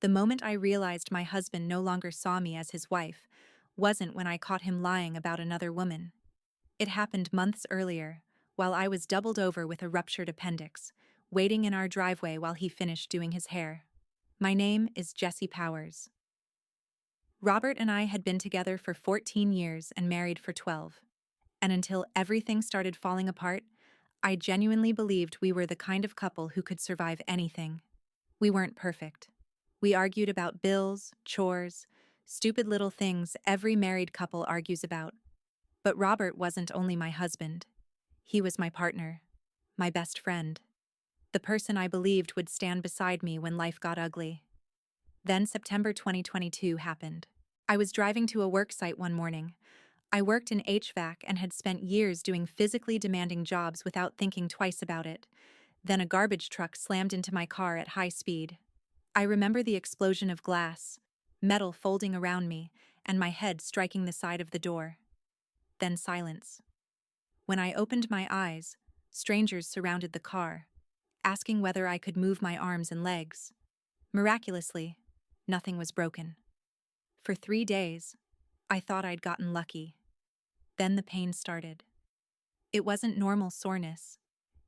The moment I realized my husband no longer saw me as his wife wasn't when I caught him lying about another woman. It happened months earlier, while I was doubled over with a ruptured appendix, waiting in our driveway while he finished doing his hair. My name is Jesse Powers. Robert and I had been together for 14 years and married for 12. And until everything started falling apart, I genuinely believed we were the kind of couple who could survive anything. We weren't perfect. We argued about bills, chores, stupid little things every married couple argues about. But Robert wasn't only my husband. He was my partner, my best friend, the person I believed would stand beside me when life got ugly. Then September 2022 happened. I was driving to a work site one morning. I worked in HVAC and had spent years doing physically demanding jobs without thinking twice about it. Then a garbage truck slammed into my car at high speed. I remember the explosion of glass, metal folding around me, and my head striking the side of the door. Then silence. When I opened my eyes, strangers surrounded the car, asking whether I could move my arms and legs. Miraculously, nothing was broken. For 3 days, I thought I'd gotten lucky. Then the pain started. It wasn't normal soreness.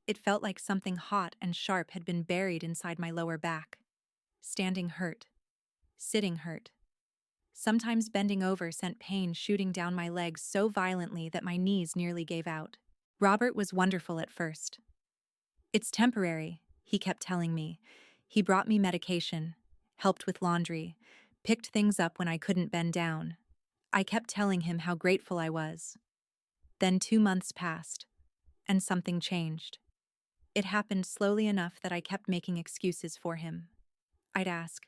It felt like something hot and sharp had been buried inside my lower back. Standing hurt. Sitting hurt. Sometimes bending over sent pain shooting down my legs so violently that my knees nearly gave out. Robert was wonderful at first. "It's temporary," he kept telling me. He brought me medication, helped with laundry, picked things up when I couldn't bend down. I kept telling him how grateful I was. Then 2 months passed, and something changed. It happened slowly enough that I kept making excuses for him. I'd ask,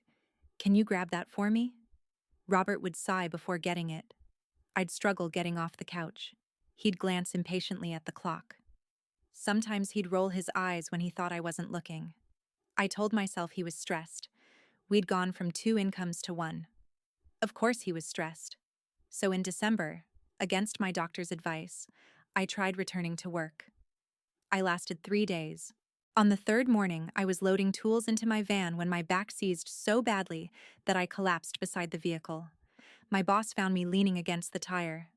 "Can you grab that for me?" Robert would sigh before getting it. I'd struggle getting off the couch. He'd glance impatiently at the clock. Sometimes he'd roll his eyes when he thought I wasn't looking. I told myself he was stressed. We'd gone from 2 incomes to 1. Of course he was stressed. So in December, against my doctor's advice, I tried returning to work. I lasted 3 days. On the 3rd morning, I was loading tools into my van when my back seized so badly that I collapsed beside the vehicle. My boss found me leaning against the tire.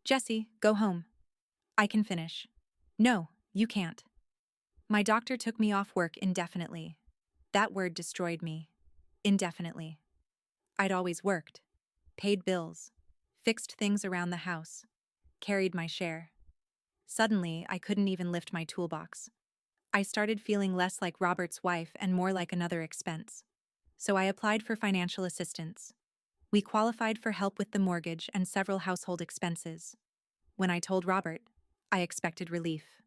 "Jesse, go home. I can finish." "No, you can't." My doctor took me off work indefinitely. That word destroyed me. Indefinitely. I'd always worked, paid bills, fixed things around the house, carried my share. Suddenly, I couldn't even lift my toolbox. I started feeling less like Robert's wife and more like another expense. So I applied for financial assistance. We qualified for help with the mortgage and several household expenses. When I told Robert, I expected relief.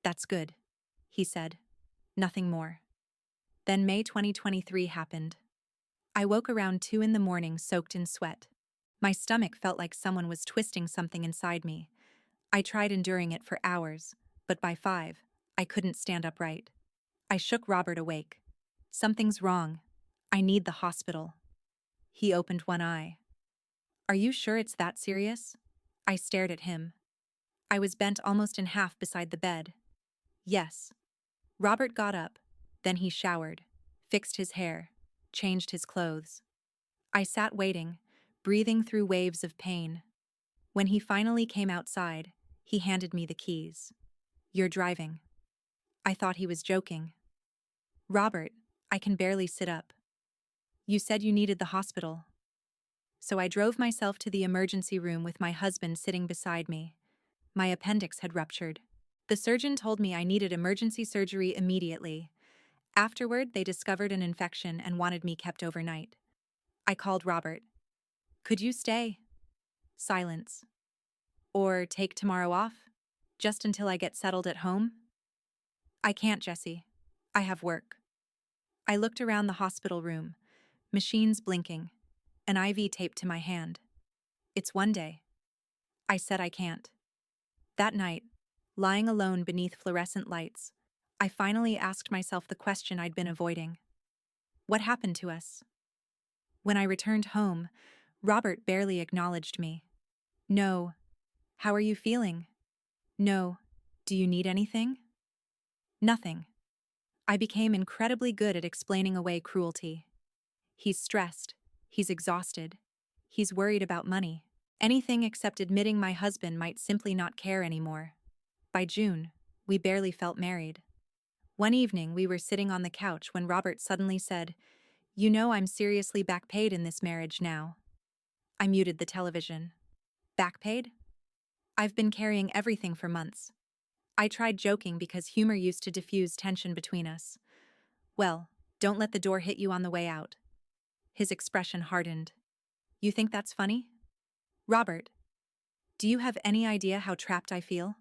"That's good," he said. Nothing more. Then May 2023 happened. I woke around 2 in the morning soaked in sweat. My stomach felt like someone was twisting something inside me. I tried enduring it for hours, but by 5, I couldn't stand upright. I shook Robert awake. "Something's wrong. I need the hospital." He opened one eye. "Are you sure it's that serious?" I stared at him. I was bent almost in half beside the bed. "Yes." Robert got up. Then he showered, fixed his hair, changed his clothes. I sat waiting, breathing through waves of pain. When he finally came outside, he handed me the keys. "You're driving." I thought he was joking. "Robert, I can barely sit up." "You said you needed the hospital." So I drove myself to the emergency room with my husband sitting beside me. My appendix had ruptured. The surgeon told me I needed emergency surgery immediately. Afterward, they discovered an infection and wanted me kept overnight. I called Robert. "Could you stay?" Silence. "Or take tomorrow off? Just until I get settled at home?" "I can't, Jesse. I have work." I looked around the hospital room, machines blinking, an IV taped to my hand. "It's one day." I said I can't. That night, lying alone beneath fluorescent lights, I finally asked myself the question I'd been avoiding. What happened to us? When I returned home, Robert barely acknowledged me. "No. How are you feeling?" "No. Do you need anything?" Nothing. I became incredibly good at explaining away cruelty. He's stressed. He's exhausted. He's worried about money. Anything except admitting my husband might simply not care anymore. By June, we barely felt married. One evening, we were sitting on the couch when Robert suddenly said, "You know I'm seriously backpaid in this marriage now." I muted the television. Backpaid? I've been carrying everything for months. I tried joking because humor used to diffuse tension between us. "Well, don't let the door hit you on the way out." His expression hardened. "You think that's funny?" "Robert, do you have any idea how trapped I feel?"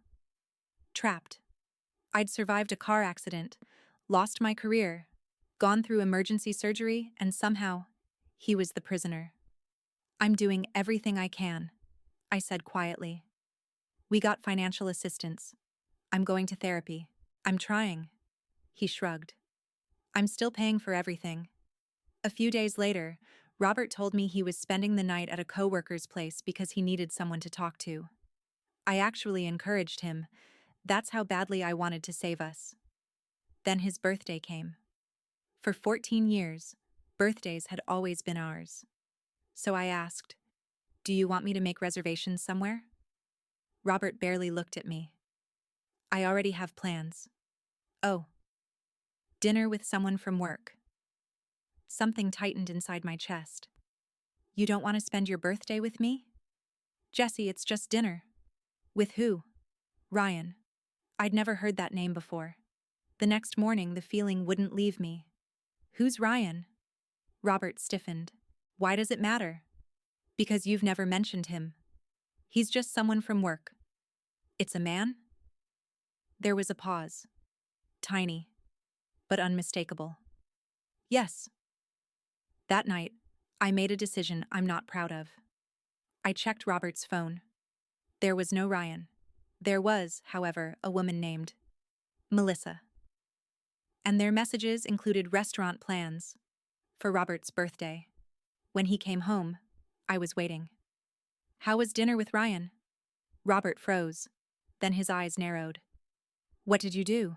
Trapped. I'd survived a car accident, lost my career, gone through emergency surgery, and somehow, he was the prisoner. "I'm doing everything I can," I said quietly. "We got financial assistance. I'm going to therapy. I'm trying." He shrugged. "I'm still paying for everything." A few days later, Robert told me he was spending the night at a coworker's place because he needed someone to talk to. I actually encouraged him. That's how badly I wanted to save us. Then his birthday came. For 14 years, birthdays had always been ours. So I asked, "Do you want me to make reservations somewhere?" Robert barely looked at me. "I already have plans." "Oh." "Dinner with someone from work." Something tightened inside my chest. "You don't want to spend your birthday with me?" "Jesse, it's just dinner." "With who?" "Ryan." I'd never heard that name before. The next morning, the feeling wouldn't leave me. "Who's Ryan?" Robert stiffened. "Why does it matter?" "Because you've never mentioned him. He's just someone from work." "It's a man?" There was a pause. Tiny, but unmistakable. "Yes." That night, I made a decision I'm not proud of. I checked Robert's phone. There was no Ryan. There was, however, a woman named Melissa. And their messages included restaurant plans for Robert's birthday. When he came home, I was waiting. "How was dinner with Ryan?" Robert froze. Then his eyes narrowed. "What did you do?"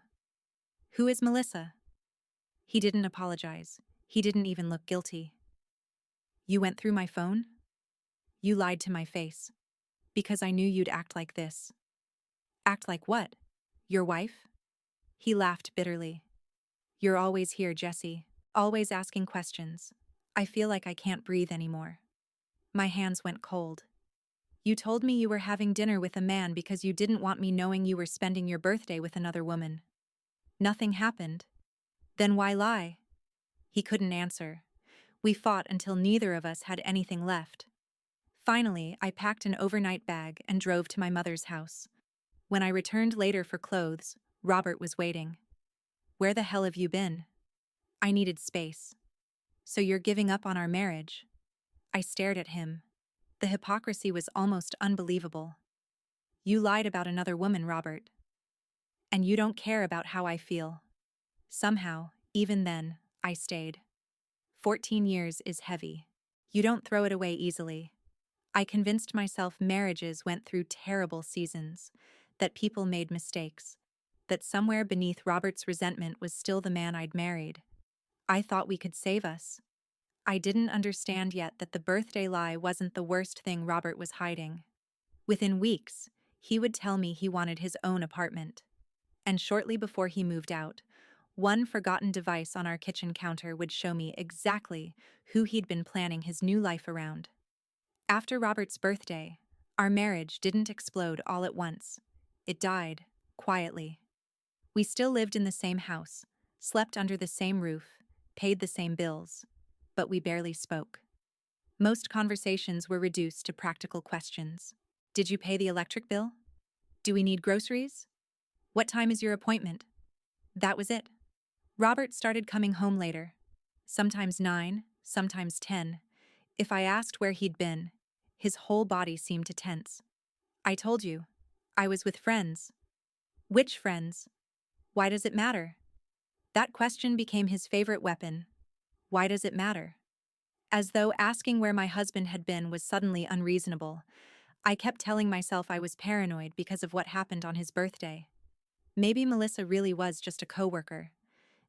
"Who is Melissa?" He didn't apologize. He didn't even look guilty. "You went through my phone?" "You lied to my face. Because I knew you'd act like this." "Act like what? Your wife?" He laughed bitterly. "You're always here, Jesse. Always asking questions. I feel like I can't breathe anymore." My hands went cold. "You told me you were having dinner with a man because you didn't want me knowing you were spending your birthday with another woman. Nothing happened. Then why lie?" He couldn't answer. We fought until neither of us had anything left. Finally, I packed an overnight bag and drove to my mother's house. When I returned later for clothes, Robert was waiting. "Where the hell have you been?" I needed space. "So you're giving up on our marriage?" I stared at him. The hypocrisy was almost unbelievable. "You lied about another woman, Robert. And you don't care about how I feel." Somehow, even then, I stayed. 14 years is heavy. You don't throw it away easily. I convinced myself marriages went through terrible seasons, that people made mistakes, that somewhere beneath Robert's resentment was still the man I'd married. I thought we could save us. I didn't understand yet that the birthday lie wasn't the worst thing Robert was hiding. Within weeks, he would tell me he wanted his own apartment. And shortly before he moved out, one forgotten device on our kitchen counter would show me exactly who he'd been planning his new life around. After Robert's birthday, our marriage didn't explode all at once. It died, quietly. We still lived in the same house, slept under the same roof, paid the same bills, but we barely spoke. Most conversations were reduced to practical questions. "Did you pay the electric bill? Do we need groceries? What time is your appointment?" That was it. Robert started coming home later. Sometimes 9, sometimes 10. If I asked where he'd been, his whole body seemed to tense. "I told you. I was with friends." "Which friends? Why does it matter?" That question became his favorite weapon. Why does it matter? As though asking where my husband had been was suddenly unreasonable, I kept telling myself I was paranoid because of what happened on his birthday. Maybe Melissa really was just a coworker.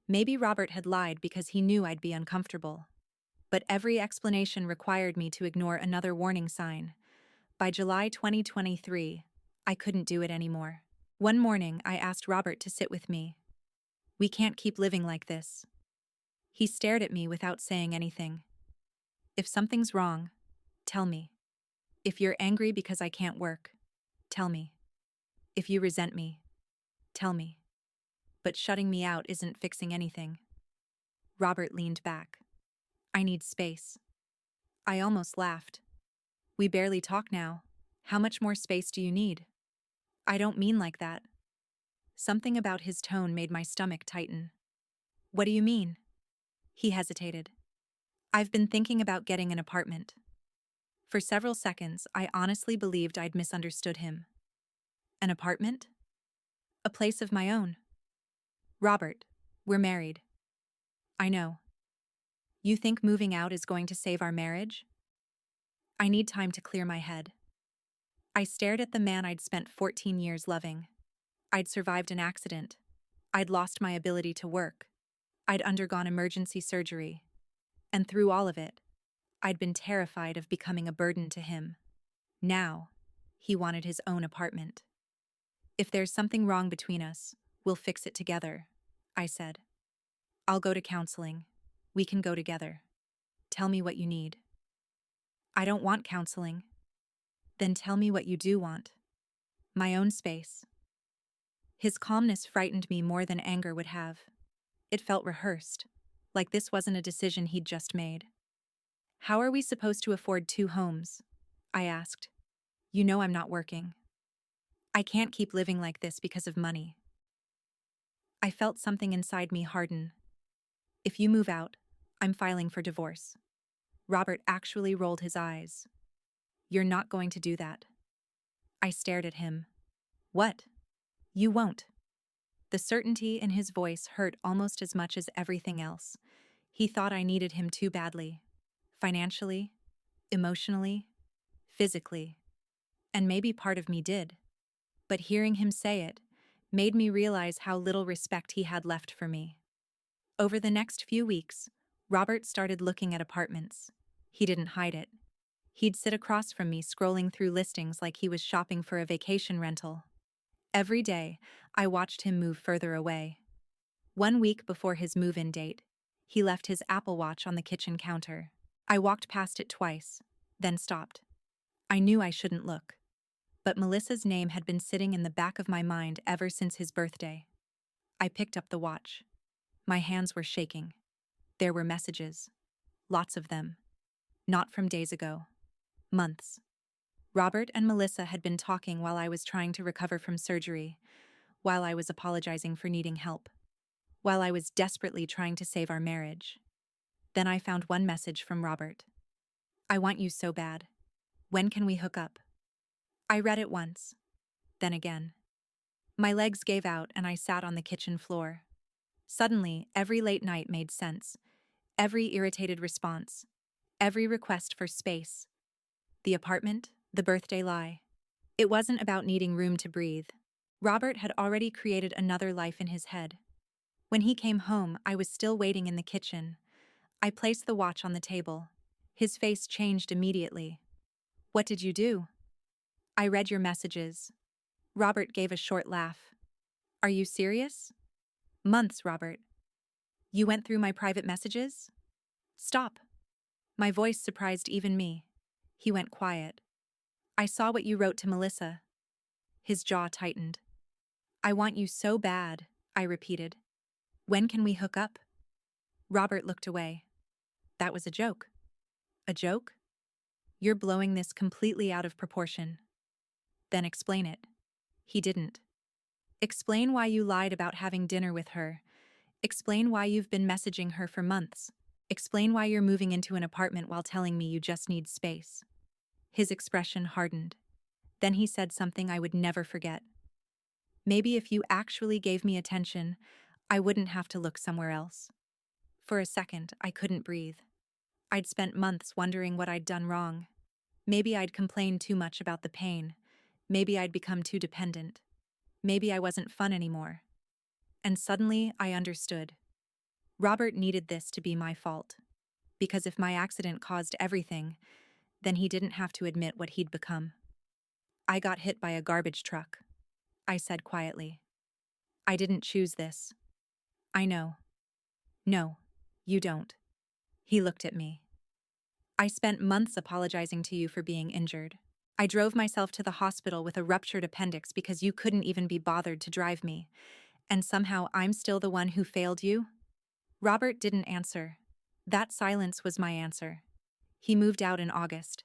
Maybe Robert had lied because he knew I'd be uncomfortable. But every explanation required me to ignore another warning sign. By July 2023, I couldn't do it anymore. One morning, I asked Robert to sit with me. We can't keep living like this. He stared at me without saying anything. If something's wrong, tell me. If you're angry because I can't work, tell me. If you resent me, tell me. But shutting me out isn't fixing anything. Robert leaned back. I need space. I almost laughed. We barely talk now. How much more space do you need? I don't mean like that. Something about his tone made my stomach tighten. What do you mean? He hesitated. I've been thinking about getting an apartment. For several seconds, I honestly believed I'd misunderstood him. An apartment? A place of my own. Robert, we're married. I know. You think moving out is going to save our marriage? I need time to clear my head. I stared at the man I'd spent 14 years loving. I'd survived an accident. I'd lost my ability to work. I'd undergone emergency surgery. And through all of it, I'd been terrified of becoming a burden to him. Now, he wanted his own apartment. If there's something wrong between us, we'll fix it together, I said. I'll go to counseling. We can go together. Tell me what you need. I don't want counseling. Then tell me what you do want. My own space. His calmness frightened me more than anger would have. It felt rehearsed, like this wasn't a decision he'd just made. How are we supposed to afford 2 homes? I asked. You know I'm not working. I can't keep living like this because of money. I felt something inside me harden. If you move out, I'm filing for divorce. Robert actually rolled his eyes. You're not going to do that. I stared at him. What? You won't. The certainty in his voice hurt almost as much as everything else. He thought I needed him too badly. Financially, emotionally, physically. And maybe part of me did. But hearing him say it made me realize how little respect he had left for me. Over the next few weeks, Robert started looking at apartments. He didn't hide it. He'd sit across from me scrolling through listings like he was shopping for a vacation rental. Every day, I watched him move further away. 1 week before his move-in date, he left his Apple Watch on the kitchen counter. I walked past it twice, then stopped. I knew I shouldn't look. But Melissa's name had been sitting in the back of my mind ever since his birthday. I picked up the watch. My hands were shaking. There were messages. Lots of them. Not from days ago. Months. Robert and Melissa had been talking while I was trying to recover from surgery, while I was apologizing for needing help, while I was desperately trying to save our marriage. Then I found one message from Robert. I want you so bad. When can we hook up? I read it once, then again. My legs gave out and I sat on the kitchen floor. Suddenly, every late night made sense. Every irritated response. Every request for space. The apartment, the birthday lie. It wasn't about needing room to breathe. Robert had already created another life in his head. When he came home, I was still waiting in the kitchen. I placed the watch on the table. His face changed immediately. What did you do? I read your messages. Robert gave a short laugh. Are you serious? Months, Robert. You went through my private messages? Stop. My voice surprised even me. He went quiet. I saw what you wrote to Melissa. His jaw tightened. I want you so bad, I repeated. When can we hook up? Robert looked away. That was a joke. A joke? You're blowing this completely out of proportion. Then explain it. He didn't. Explain why you lied about having dinner with her. Explain why you've been messaging her for months. Explain why you're moving into an apartment while telling me you just need space. His expression hardened. Then he said something I would never forget. Maybe if you actually gave me attention, I wouldn't have to look somewhere else. For a second, I couldn't breathe. I'd spent months wondering what I'd done wrong. Maybe I'd complained too much about the pain. Maybe I'd become too dependent. Maybe I wasn't fun anymore. And suddenly, I understood. Robert needed this to be my fault. Because if my accident caused everything, then he didn't have to admit what he'd become. I got hit by a garbage truck, I said quietly. I didn't choose this. I know. No, you don't. He looked at me. I spent months apologizing to you for being injured. I drove myself to the hospital with a ruptured appendix because you couldn't even be bothered to drive me. And somehow I'm still the one who failed you? Robert didn't answer. That silence was my answer. He moved out in August.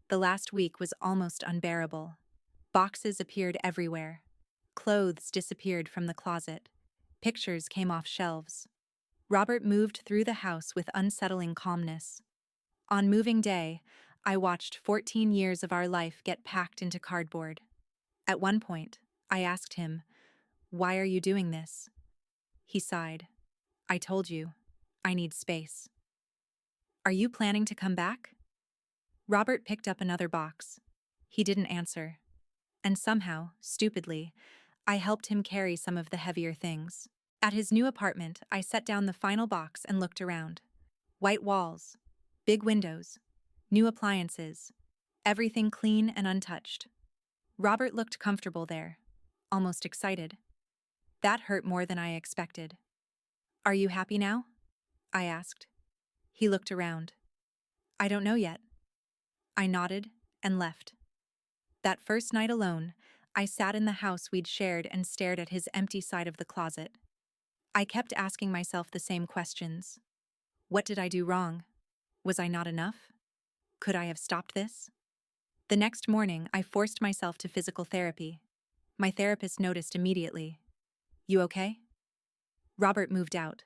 The last week was almost unbearable. Boxes appeared everywhere. Clothes disappeared from the closet. Pictures came off shelves. Robert moved through the house with unsettling calmness. On moving day, I watched 14 years of our life get packed into cardboard. At one point, I asked him, "Why are you doing this?" He sighed. "I told you, I need space." "Are you planning to come back?" Robert picked up another box. He didn't answer. And somehow, stupidly, I helped him carry some of the heavier things. At his new apartment, I set down the final box and looked around. White walls, big windows, new appliances, everything clean and untouched. Robert looked comfortable there, almost excited. That hurt more than I expected. "Are you happy now?" I asked. He looked around. "I don't know yet." I nodded and left. That first night alone, I sat in the house we'd shared and stared at his empty side of the closet. I kept asking myself the same questions. What did I do wrong? Was I not enough? Could I have stopped this? The next morning, I forced myself to physical therapy. My therapist noticed immediately. "You okay?" Robert moved out.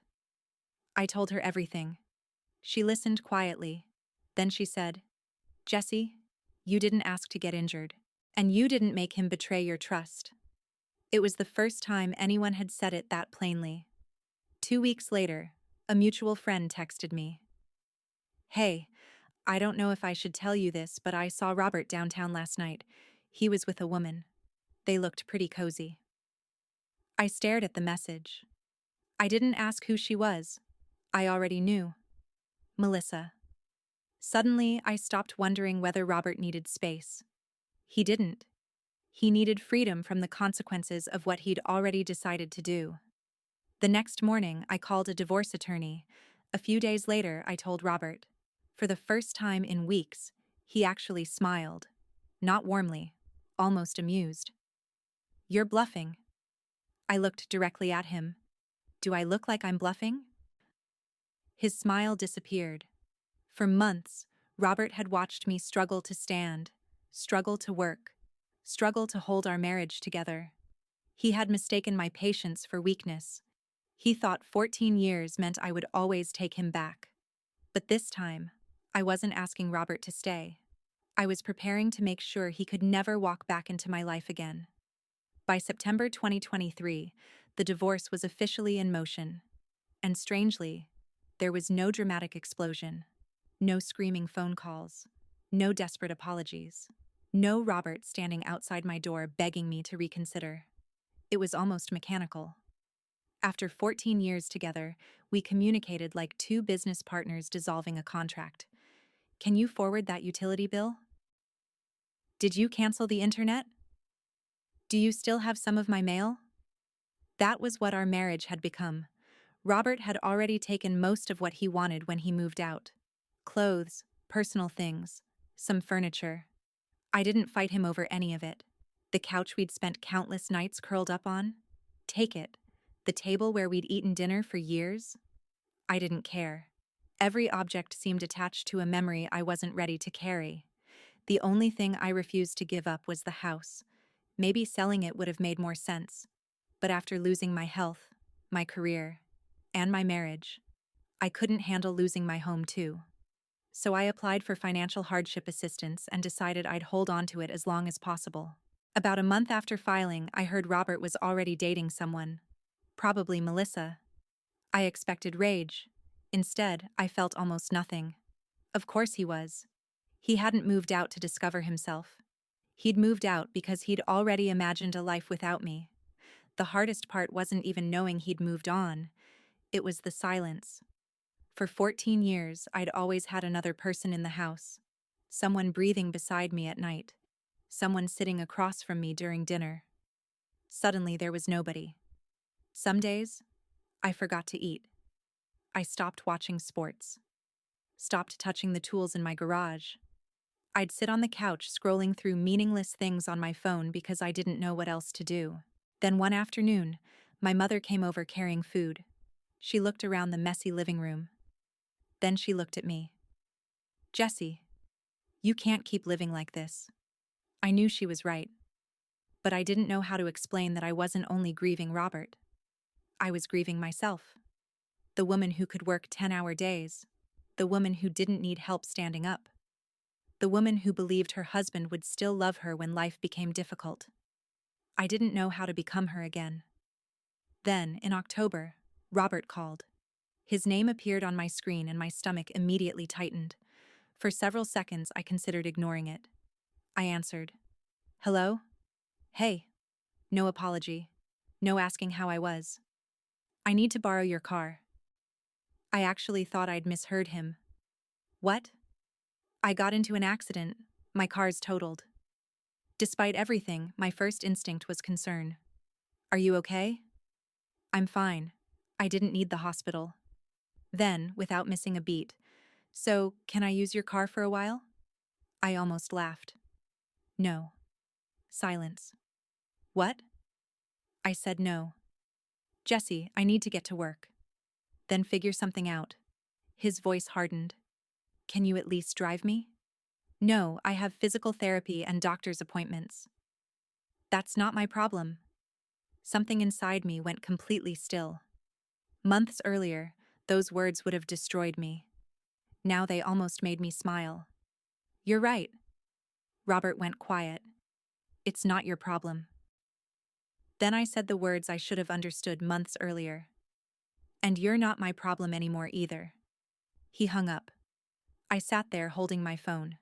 I told her everything. She listened quietly. Then she said, "Jesse, you didn't ask to get injured, and you didn't make him betray your trust." It was the first time anyone had said it that plainly. 2 weeks later, a mutual friend texted me. "Hey, I don't know if I should tell you this, but I saw Robert downtown last night. He was with a woman. They looked pretty cozy." I stared at the message. I didn't ask who she was. I already knew. Melissa. Suddenly, I stopped wondering whether Robert needed space. He didn't. He needed freedom from the consequences of what he'd already decided to do. The next morning, I called a divorce attorney. A few days later, I told Robert. For the first time in weeks, he actually smiled. Not warmly, almost amused. "You're bluffing." I looked directly at him. "Do I look like I'm bluffing?" His smile disappeared. For months, Robert had watched me struggle to stand, struggle to work, struggle to hold our marriage together. He had mistaken my patience for weakness. He thought 14 years meant I would always take him back. But this time, I wasn't asking Robert to stay. I was preparing to make sure he could never walk back into my life again. By September 2023, the divorce was officially in motion. And strangely, there was no dramatic explosion, no screaming phone calls, no desperate apologies, no Robert standing outside my door begging me to reconsider. It was almost mechanical. After 14 years together, we communicated like two business partners dissolving a contract. "Can you forward that utility bill?" "Did you cancel the internet?" "Do you still have some of my mail?" That was what our marriage had become. Robert had already taken most of what he wanted when he moved out. Clothes, personal things, some furniture. I didn't fight him over any of it. The couch we'd spent countless nights curled up on? Take it. The table where we'd eaten dinner for years? I didn't care. Every object seemed attached to a memory I wasn't ready to carry. The only thing I refused to give up was the house. Maybe selling it would have made more sense. But after losing my health, my career, and my marriage, I couldn't handle losing my home too. So I applied for financial hardship assistance and decided I'd hold on to it as long as possible. About a month after filing, I heard Robert was already dating someone. Probably Melissa. I expected rage. Instead, I felt almost nothing. Of course he was. He hadn't moved out to discover himself. He'd moved out because he'd already imagined a life without me. The hardest part wasn't even knowing he'd moved on. It was the silence. For 14 years, I'd always had another person in the house. Someone breathing beside me at night. Someone sitting across from me during dinner. Suddenly, there was nobody. Some days, I forgot to eat. I stopped watching sports. Stopped touching the tools in my garage. I'd sit on the couch scrolling through meaningless things on my phone because I didn't know what else to do. Then one afternoon, my mother came over carrying food. She looked around the messy living room. Then she looked at me. "Jessie, you can't keep living like this." I knew she was right, but I didn't know how to explain that I wasn't only grieving Robert. I was grieving myself. The woman who could work 10-hour days. The woman who didn't need help standing up. The woman who believed her husband would still love her when life became difficult. I didn't know how to become her again. Then, in October, Robert called. His name appeared on my screen and my stomach immediately tightened. For several seconds, I considered ignoring it. I answered. "Hello? Hey." No apology. No asking how I was. "I need to borrow your car." I actually thought I'd misheard him. "What?" "I got into an accident. My car's totaled." Despite everything, my first instinct was concern. "Are you okay?" "I'm fine. I didn't need the hospital." Then, without missing a beat, "So, can I use your car for a while?" I almost laughed. "No." Silence. "What?" I said no. "Jessie, I need to get to work." "Then figure something out." His voice hardened. "Can you at least drive me?" "No, I have physical therapy and doctor's appointments." "That's not my problem." Something inside me went completely still. Months earlier, those words would have destroyed me. Now they almost made me smile. "You're right." Robert went quiet. "It's not your problem." Then I said the words I should have understood months earlier. "And you're not my problem anymore either." He hung up. I sat there holding my phone.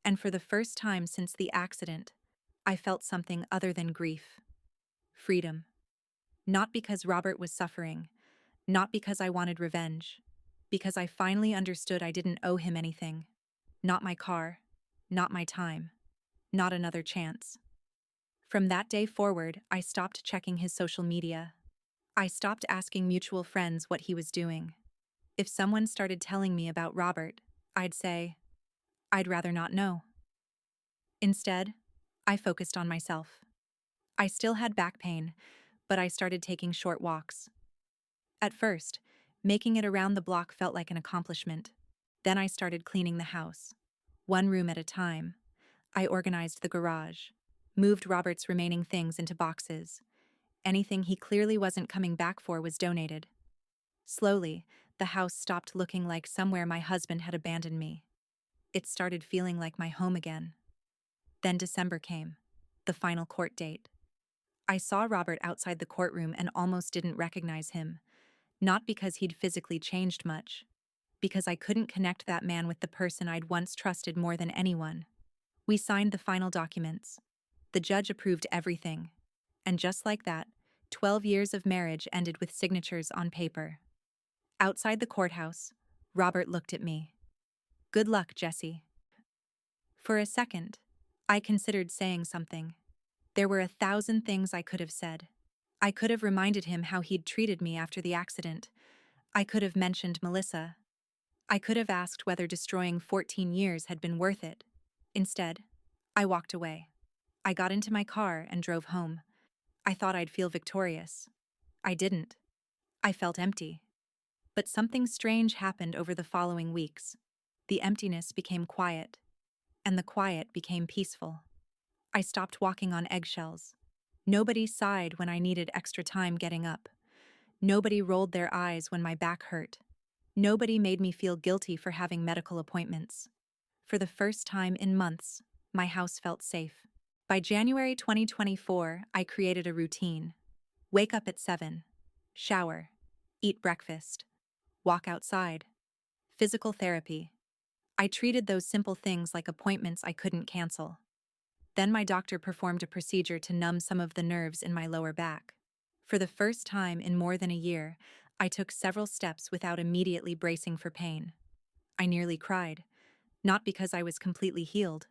And for the first time since the accident, I felt something other than grief. Freedom. Not because Robert was suffering, not because I wanted revenge, because I finally understood I didn't owe him anything. Not my car, not my time, not another chance. From that day forward, I stopped checking his social media. I stopped asking mutual friends what he was doing. If someone started telling me about Robert, I'd say, "I'd rather not know." Instead, I focused on myself. I still had back pain, but I started taking short walks. At first, making it around the block felt like an accomplishment. Then I started cleaning the house. One room at a time. I organized the garage, moved Robert's remaining things into boxes. Anything he clearly wasn't coming back for was donated. Slowly, the house stopped looking like somewhere my husband had abandoned me. It started feeling like my home again. Then December came, the final court date. I saw Robert outside the courtroom and almost didn't recognize him. Not because he'd physically changed much, because I couldn't connect that man with the person I'd once trusted more than anyone. We signed the final documents. The judge approved everything. And just like that, 12 years of marriage ended with signatures on paper. Outside the courthouse, Robert looked at me. "Good luck, Jessie." For a second, I considered saying something. There were 1,000 things I could have said. I could have reminded him how he'd treated me after the accident. I could have mentioned Melissa. I could have asked whether destroying 14 years had been worth it. Instead, I walked away. I got into my car and drove home. I thought I'd feel victorious. I didn't. I felt empty. But something strange happened over the following weeks. The emptiness became quiet, and the quiet became peaceful. I stopped walking on eggshells. Nobody sighed when I needed extra time getting up. Nobody rolled their eyes when my back hurt. Nobody made me feel guilty for having medical appointments. For the first time in months, my house felt safe. By January 2024, I created a routine. Wake up at 7. Shower. Eat breakfast. Walk outside. Physical therapy. I treated those simple things like appointments I couldn't cancel. Then my doctor performed a procedure to numb some of the nerves in my lower back. For the first time in more than a year, I took several steps without immediately bracing for pain. I nearly cried, not because I was completely healed.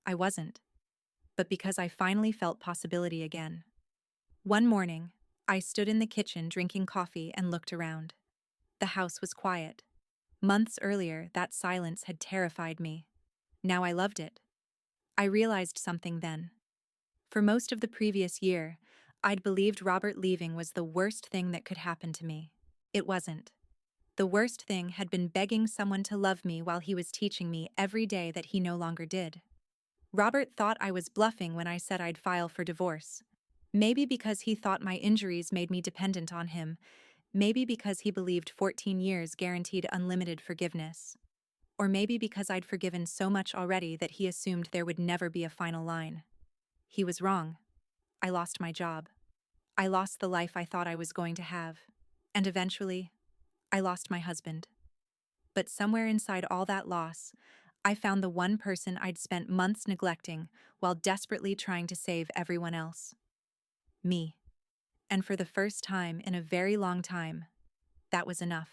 I wasn't. But because I finally felt possibility again. One morning, I stood in the kitchen drinking coffee and looked around. The house was quiet. Months earlier, that silence had terrified me. Now I loved it. I realized something then. For most of the previous year, I'd believed Robert leaving was the worst thing that could happen to me. It wasn't. The worst thing had been begging someone to love me while he was teaching me every day that he no longer did. Robert thought I was bluffing when I said I'd file for divorce. Maybe because he thought my injuries made me dependent on him. Maybe because he believed 14 years guaranteed unlimited forgiveness. Or maybe because I'd forgiven so much already that he assumed there would never be a final line. He was wrong. I lost my job. I lost the life I thought I was going to have. And eventually, I lost my husband. But somewhere inside all that loss, I found the one person I'd spent months neglecting while desperately trying to save everyone else. Me. And for the first time in a very long time, that was enough.